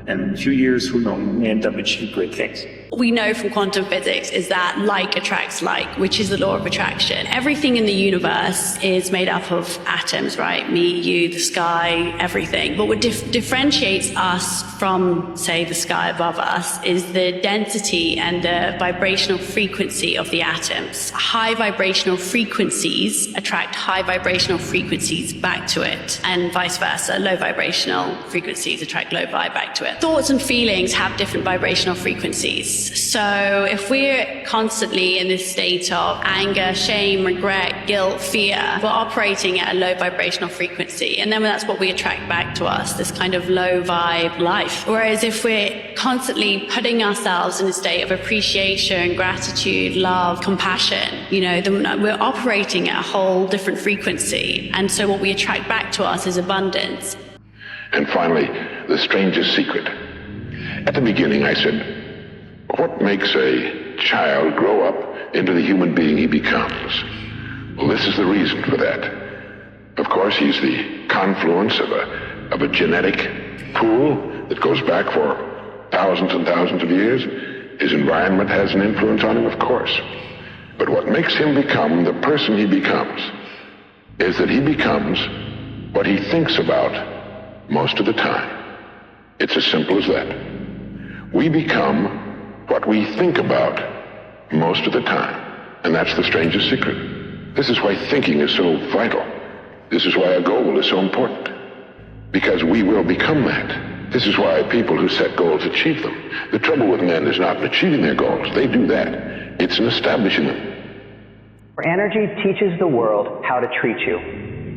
and in a few years, who knows, you end up achieving great things. What we know from quantum physics is that like attracts like, which is the law of attraction. Everything in the universe is made up of atoms, right? Me, you, the sky, everything. But what differentiates us from, say, the sky above us is the density and the vibrational frequency of the atoms. High vibrational frequencies attract high vibrational frequencies back to it, and vice versa. Low vibrational frequencies attract low vibe back to it. Thoughts and feelings have different vibrational frequencies. So if we're constantly in this state of anger, shame, regret, guilt, fear, we're operating at a low vibrational frequency. And then that's what we attract back to us, this kind of low vibe life. Whereas if we're constantly putting ourselves in a state of appreciation, gratitude, love, compassion, then we're operating at a whole different frequency. And so what we attract back to us is abundance. And finally, the strangest secret. At the beginning, I said, what makes a child grow up into the human being he becomes? Well, this is the reason for that. Of course, he's the confluence of a genetic pool that goes back for thousands and thousands of years. His environment has an influence on him, of course. But what makes him become the person he becomes is that he becomes what he thinks about most of the time. It's as simple as that. We become what we think about most of the time. And that's the strangest secret. This is why thinking is so vital. This is why a goal is so important. Because we will become that. This is why people who set goals achieve them. The trouble with men is not in achieving their goals. They do that. It's in establishing them. Energy teaches the world how to treat you.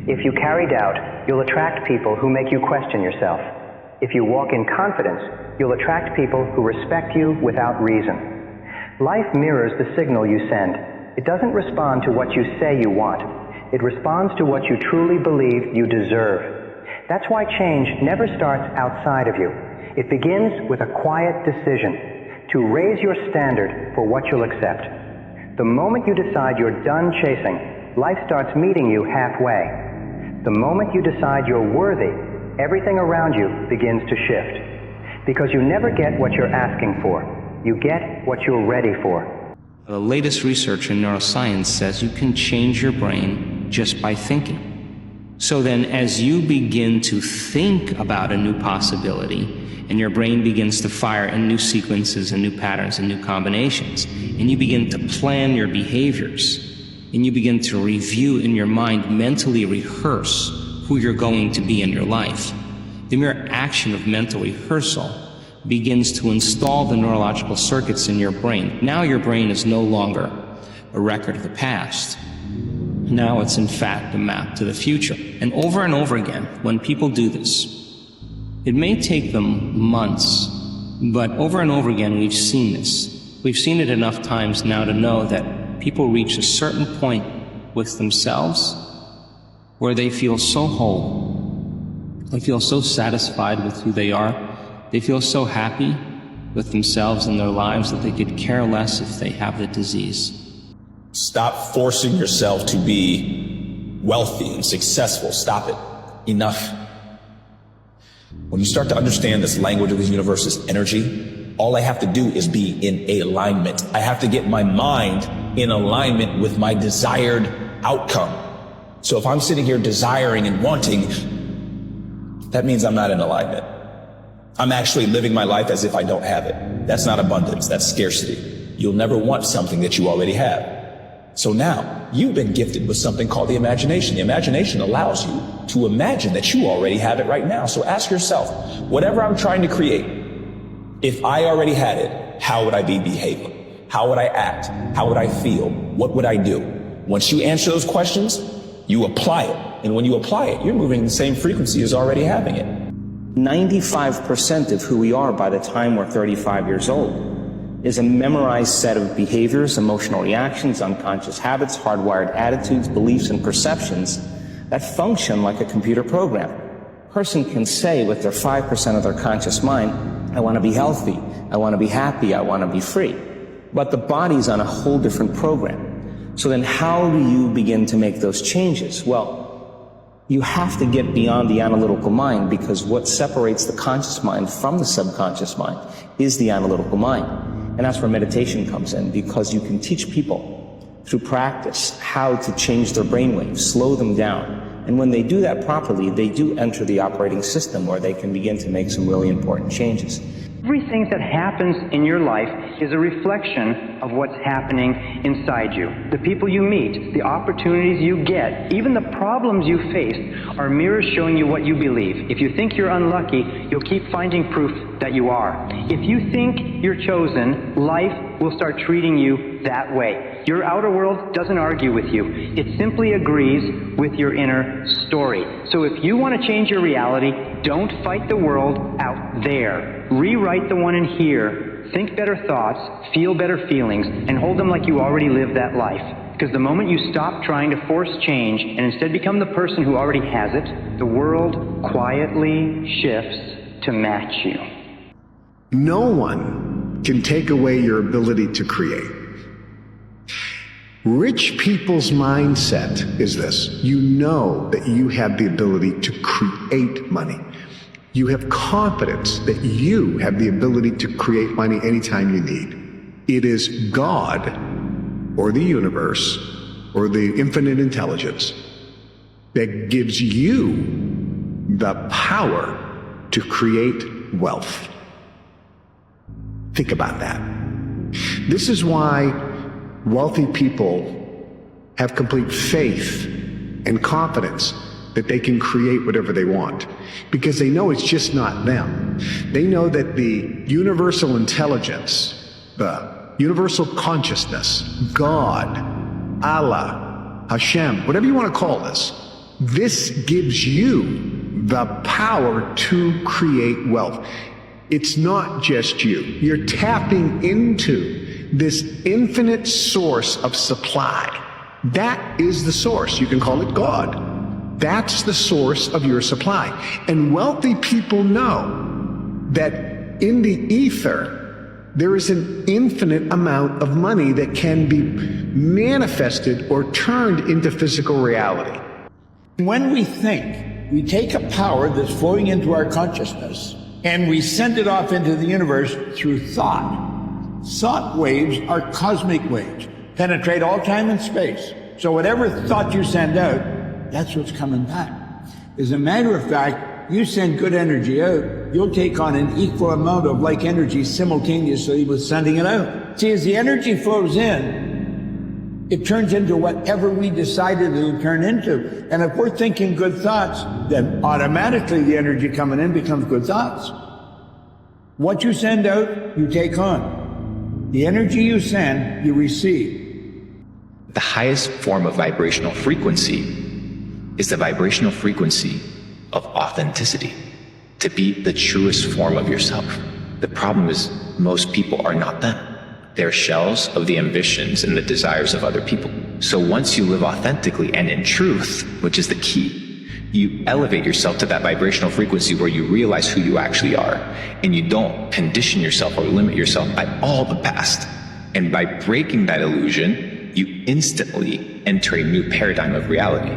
If you carry doubt, you'll attract people who make you question yourself. If you walk in confidence, you'll attract people who respect you without reason. Life mirrors the signal you send. It doesn't respond to what you say you want. It responds to what you truly believe you deserve. That's why change never starts outside of you. It begins with a quiet decision to raise your standard for what you'll accept. The moment you decide you're done chasing, life starts meeting you halfway. The moment you decide you're worthy, everything around you begins to shift. Because you never get what you're asking for. You get what you're ready for. The latest research in neuroscience says you can change your brain just by thinking. So then as you begin to think about a new possibility, and your brain begins to fire in new sequences and new patterns and new combinations, and you begin to plan your behaviors, and you begin to review in your mind, mentally rehearse who you're going to be in your life. The mere action of mental rehearsal begins to install the neurological circuits in your brain. Now your brain is no longer a record of the past. Now it's in fact a map to the future. And over again, when people do this, it may take them months, but over and over again we've seen this. We've seen it enough times now to know that people reach a certain point with themselves where they feel so whole, they feel so satisfied with who they are, they feel so happy with themselves and their lives that they could care less if they have the disease. Stop forcing yourself to be wealthy and successful. Stop it. Enough. When you start to understand this language of the universe, this energy, all I have to do is be in alignment. I have to get my mind in alignment with my desired outcome. So if I'm sitting here desiring and wanting, that means I'm not in alignment. I'm actually living my life as if I don't have it. That's not abundance, that's scarcity. You'll never want something that you already have. So now, you've been gifted with something called the imagination. The imagination allows you to imagine that you already have it right now. So ask yourself, whatever I'm trying to create, if I already had it, how would I be behaving? How would I act? How would I feel? What would I do? Once you answer those questions, you apply it. And when you apply it, you're moving in the same frequency as already having it. 95% of who we are by the time we're 35 years old is a memorized set of behaviors, emotional reactions, unconscious habits, hardwired attitudes, beliefs, and perceptions that function like a computer program. A person can say with their 5% of their conscious mind, I want to be healthy, I want to be happy, I want to be free. But the body's on a whole different program. So then how do you begin to make those changes? Well, you have to get beyond the analytical mind, because what separates the conscious mind from the subconscious mind is the analytical mind. And that's where meditation comes in, because you can teach people through practice how to change their brainwaves, slow them down. And when they do that properly, they do enter the operating system where they can begin to make some really important changes. Everything that happens in your life is a reflection of what's happening inside you. The people you meet, the opportunities you get, even the problems you face are mirrors showing you what you believe. If you think you're unlucky, you'll keep finding proof that you are. If you think you're chosen, life will start treating you that way. Your outer world doesn't argue with you. It simply agrees with your inner story. So if you want to change your reality, don't fight the world out there. Rewrite the one in here. Think better thoughts, feel better feelings, and hold them like you already lived that life. Because the moment you stop trying to force change and instead become the person who already has it, the world quietly shifts to match you. No one can take away your ability to create. Rich people's mindset is this. You know that you have the ability to create money. You have confidence that you have the ability to create money anytime you need. It is God, or the universe, or the infinite intelligence that gives you the power to create wealth. Think about that. This is why wealthy people have complete faith and confidence that they can create whatever they want, because they know it's just not them. They know that the universal intelligence, the universal consciousness, God, Allah, Hashem, whatever you want to call this gives you the power to create wealth. It's not just you. You're tapping into this infinite source of supply. That is the source. You can call it God. That's the source of your supply. And wealthy people know that in the ether, there is an infinite amount of money that can be manifested or turned into physical reality. When we think, we take a power that's flowing into our consciousness and we send it off into the universe through thought. Thought waves are cosmic waves, penetrate all time and space. So whatever thought you send out, that's what's coming back. As a matter of fact, you send good energy out, you'll take on an equal amount of like energy simultaneously with sending it out. See, as the energy flows in, it turns into whatever we decided it would turn into. And if we're thinking good thoughts, then automatically the energy coming in becomes good thoughts. What you send out, you take on. The energy you send, you receive. The highest form of vibrational frequency is the vibrational frequency of authenticity, to be the truest form of yourself. The problem is most people are not them. They're shells of the ambitions and the desires of other people. So once you live authentically and in truth, which is the key, you elevate yourself to that vibrational frequency where you realize who you actually are, and you don't condition yourself or limit yourself by all the past. And by breaking that illusion, you instantly enter a new paradigm of reality.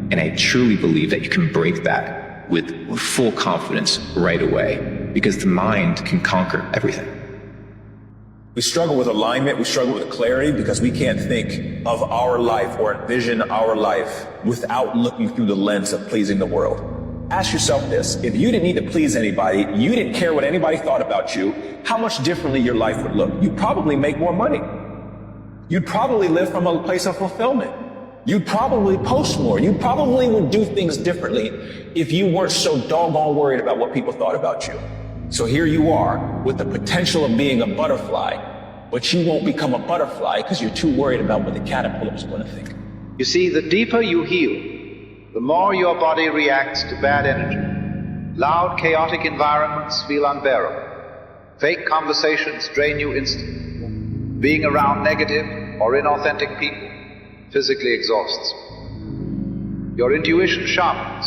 And I truly believe that you can break that with full confidence right away, because the mind can conquer everything. We struggle with alignment, we struggle with clarity, because we can't think of our life or envision our life without looking through the lens of pleasing the world. Ask yourself this. If you didn't need to please anybody, you didn't care what anybody thought about you, how much differently your life would look? You'd probably make more money. You'd probably live from a place of fulfillment. You'd probably post more. You probably would do things differently if you weren't so doggone worried about what people thought about you. So here you are with the potential of being a butterfly, but you won't become a butterfly because you're too worried about what the caterpillar is going to think. You see, the deeper you heal, the more your body reacts to bad energy. Loud, chaotic environments feel unbearable. Fake conversations drain you instantly. Being around negative or inauthentic people physically exhausts. Your intuition sharpens.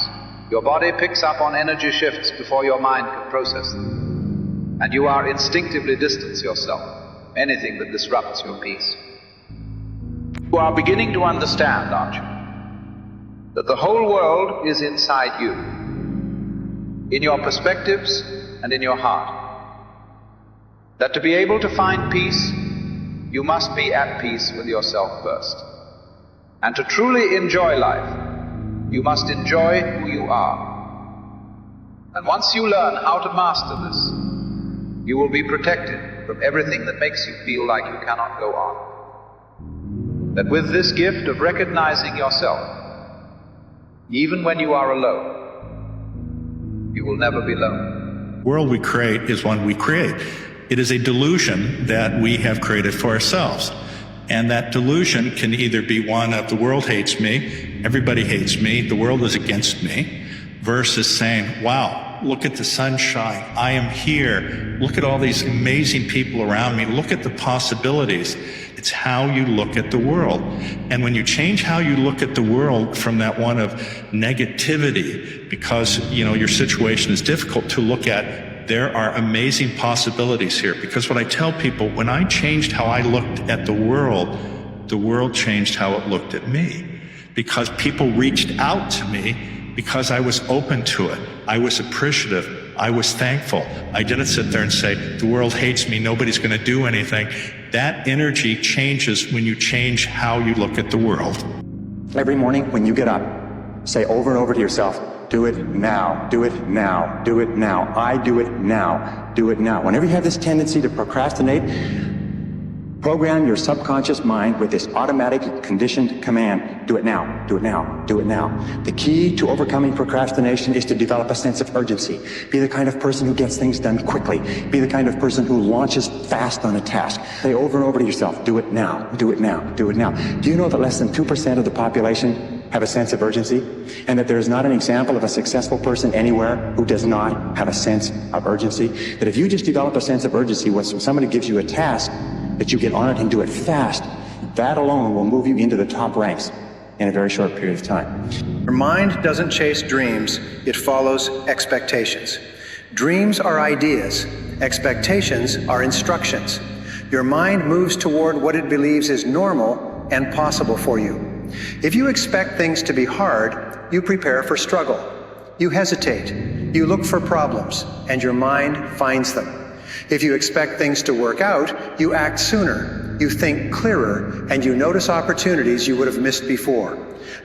Your body picks up on energy shifts before your mind can process them. And you are instinctively distance yourself. Anything that disrupts your peace. You are beginning to understand, aren't you? That the whole world is inside you. In your perspectives and in your heart. That to be able to find peace, you must be at peace with yourself first. And to truly enjoy life, you must enjoy who you are. And once you learn how to master this, you will be protected from everything that makes you feel like you cannot go on. That with this gift of recognizing yourself, even when you are alone, you will never be alone. The world we create is one we create. It is a delusion that we have created for ourselves. And that delusion can either be one of the world hates me, everybody hates me, the world is against me, versus saying, wow, look at the sunshine, I am here, look at all these amazing people around me, look at the possibilities. It's how you look at the world. And when you change how you look at the world from that one of negativity, because, your situation is difficult, to look at there are amazing possibilities here. Because what I tell people, when I changed how I looked at the world changed how it looked at me. Because people reached out to me because I was open to it. I was appreciative. I was thankful. I didn't sit there and say, the world hates me, nobody's going to do anything. That energy changes when you change how you look at the world. Every morning when you get up, say over and over to yourself, do it now, do it now, do it now. I do it now, do it now. Whenever you have this tendency to procrastinate, program your subconscious mind with this automatic conditioned command, do it now, do it now, do it now. The key to overcoming procrastination is to develop a sense of urgency. Be the kind of person who gets things done quickly. Be the kind of person who launches fast on a task. Say over and over to yourself, do it now, do it now, do it now. Do you know that less than 2% of the population have a sense of urgency? And that there is not an example of a successful person anywhere who does not have a sense of urgency? That if you just develop a sense of urgency when somebody gives you a task, that you get on it and do it fast, that alone will move you into the top ranks in a very short period of time. Your mind doesn't chase dreams, it follows expectations. Dreams are ideas, expectations are instructions. Your mind moves toward what it believes is normal and possible for you. If you expect things to be hard, you prepare for struggle. You hesitate, you look for problems, and your mind finds them. If you expect things to work out, you act sooner, you think clearer, and you notice opportunities you would have missed before.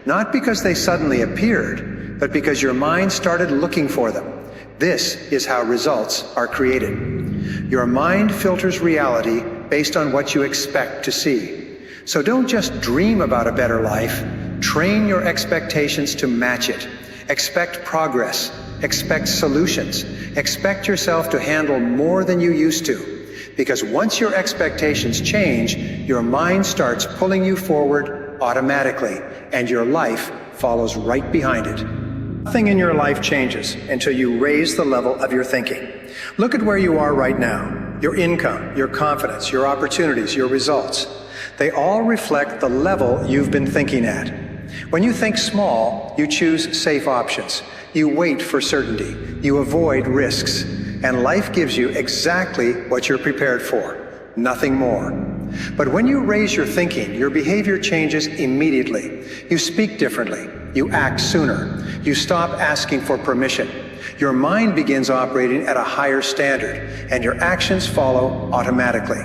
Not because they suddenly appeared, but because your mind started looking for them. This is how results are created. Your mind filters reality based on what you expect to see. So don't just dream about a better life, train your expectations to match it. Expect progress, expect solutions, expect yourself to handle more than you used to. Because once your expectations change, your mind starts pulling you forward automatically, and your life follows right behind it. Nothing in your life changes until you raise the level of your thinking. Look at where you are right now. Your income, your confidence, your opportunities, your results. They all reflect the level you've been thinking at. When you think small, you choose safe options. You wait for certainty. You avoid risks. And life gives you exactly what you're prepared for, nothing more. But when you raise your thinking, your behavior changes immediately. You speak differently. You act sooner. You stop asking for permission. Your mind begins operating at a higher standard, and your actions follow automatically.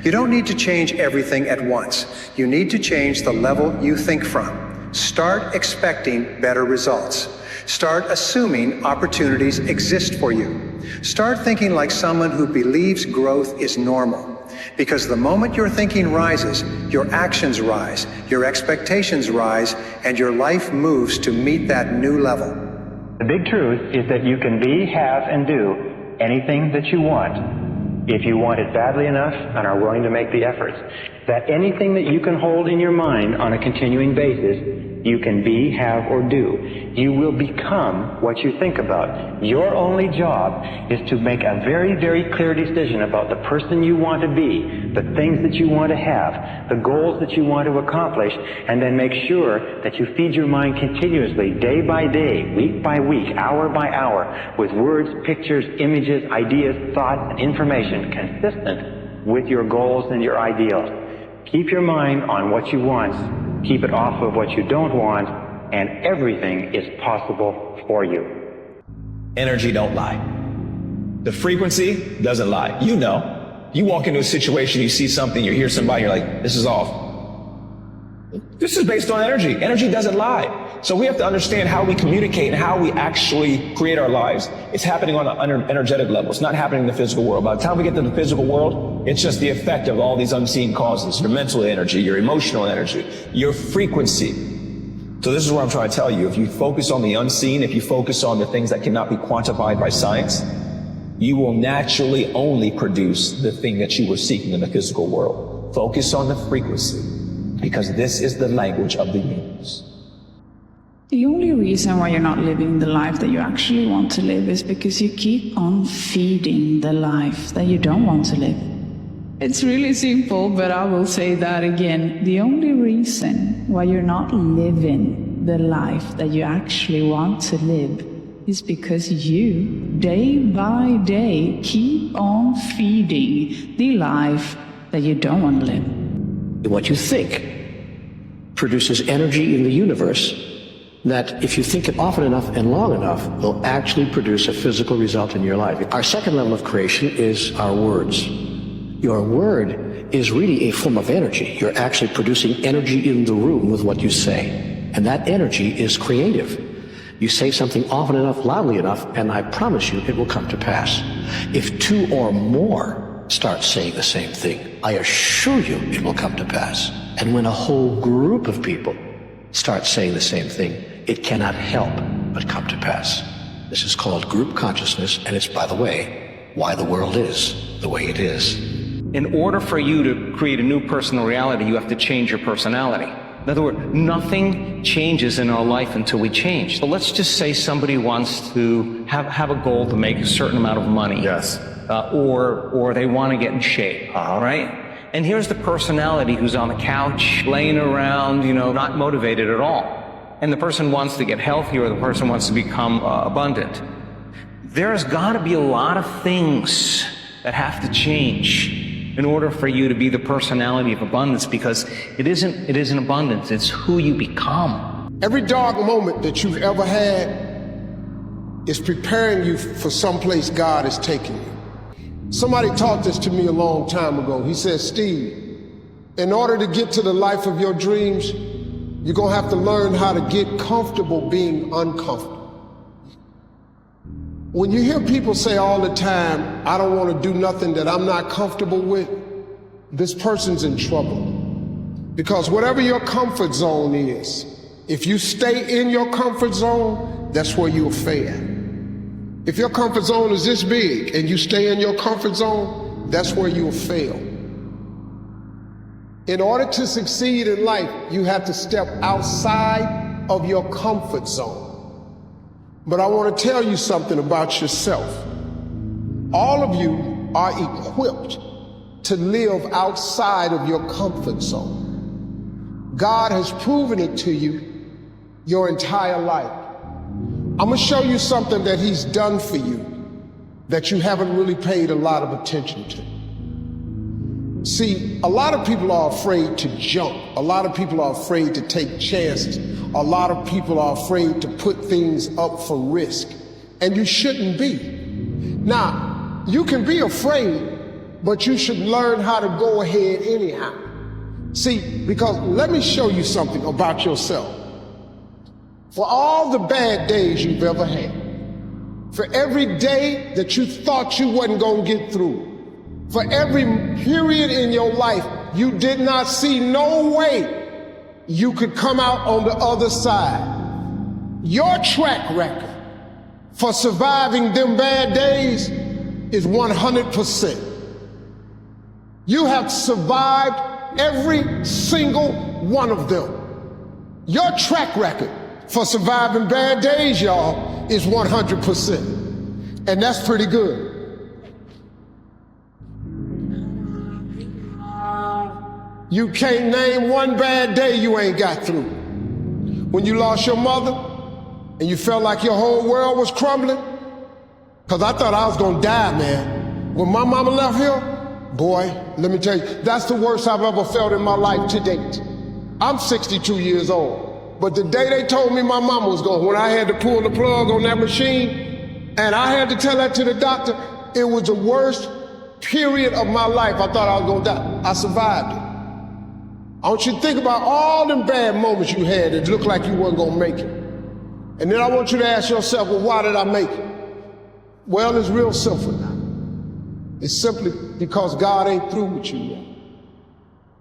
You don't need to change everything at once. You need to change the level you think from. Start expecting better results. Start assuming opportunities exist for you. Start thinking like someone who believes growth is normal. Because the moment your thinking rises, your actions rise, your expectations rise, and your life moves to meet that new level. The big truth is that you can be, have, and do anything that you want if you want it badly enough and are willing to make the efforts. That anything that you can hold in your mind on a continuing basis, you can be, have, or do. You will become what you think about. Your only job is to make a very, very clear decision about the person you want to be, the things that you want to have, the goals that you want to accomplish, and then make sure that you feed your mind continuously, day by day, week by week, hour by hour, with words, pictures, images, ideas, thoughts, and information consistent with your goals and your ideals. Keep your mind on what you want. Keep it off of what you don't want, and everything is possible for you. Energy don't lie. The frequency doesn't lie. You know. You walk into a situation, you see something, you hear somebody, you're like, this is off. This is based on energy. Energy doesn't lie. So we have to understand how we communicate and how we actually create our lives. It's happening on an energetic level. It's not happening in the physical world. By the time we get to the physical world, it's just the effect of all these unseen causes. Your mental energy, your emotional energy, your frequency. So this is what I'm trying to tell you. If you focus on the unseen, if you focus on the things that cannot be quantified by science, you will naturally only produce the thing that you were seeking in the physical world. Focus on the frequency, because this is the language of the universe. The only reason why you're not living the life that you actually want to live is because you keep on feeding the life that you don't want to live. It's really simple, but I will say that again. The only reason why you're not living the life that you actually want to live is because you, day by day, keep on feeding the life that you don't want to live. What you think produces energy in the universe that if you think it often enough and long enough, will actually produce a physical result in your life. Our second level of creation is our words. Your word is really a form of energy. You're actually producing energy in the room with what you say. And that energy is creative. You say something often enough, loudly enough, and I promise you it will come to pass. If two or more start saying the same thing, I assure you it will come to pass. And when a whole group of people start saying the same thing, it cannot help but come to pass. This is called group consciousness, and it's, by the way, why the world is the way it is. In order for you to create a new personal reality, you have to change your personality. In other words, nothing changes in our life until we change. So let's just say somebody wants to have a goal to make a certain amount of money. Yes. Or they want to get in shape, right? And here's the personality who's on the couch, laying around, not motivated at all. And the person wants to get healthy, or the person wants to become abundant. There's got to be a lot of things that have to change in order for you to be the personality of abundance, because it isn't abundance, it's who you become. Every dark moment that you've ever had is preparing you for someplace God is taking you. Somebody taught this to me a long time ago. He said, Steve, in order to get to the life of your dreams, you're going to have to learn how to get comfortable being uncomfortable. When you hear people say all the time, I don't want to do nothing that I'm not comfortable with, this person's in trouble. Because whatever your comfort zone is, if you stay in your comfort zone, that's where you'll fail. If your comfort zone is this big and you stay in your comfort zone, that's where you'll fail. In order to succeed in life, you have to step outside of your comfort zone. But I want to tell you something about yourself. All of you are equipped to live outside of your comfort zone. God has proven it to you your entire life. I'm going to show you something that He's done for you that you haven't really paid a lot of attention to. See, a lot of people are afraid to jump. A lot of people are afraid to take chances. A lot of people are afraid to put things up for risk. And you shouldn't be. Now, you can be afraid, but you should learn how to go ahead anyhow. See, because let me show you something about yourself. For all the bad days you've ever had, for every day that you thought you wasn't gonna get through, for every period in your life you did not see no way you could come out on the other side. Your track record for surviving them bad days is 100%. You have survived every single one of them. Your track record for surviving bad days, y'all, is 100%. And that's pretty good. You can't name one bad day you ain't got through. When you lost your mother and you felt like your whole world was crumbling, because I thought I was gonna die, man. When my mama left here, boy, let me tell you, that's the worst I've ever felt in my life to date. I'm 62 years old, but the day they told me my mama was gone, when I had to pull the plug on that machine, and I had to tell that to the doctor, it was the worst period of my life. I thought I was gonna die. I survived it. I want you to think about all them bad moments you had that looked like you weren't gonna make it. And then I want you to ask yourself, well, why did I make it? Well, it's real simple now. It's simply because God ain't through with you yet.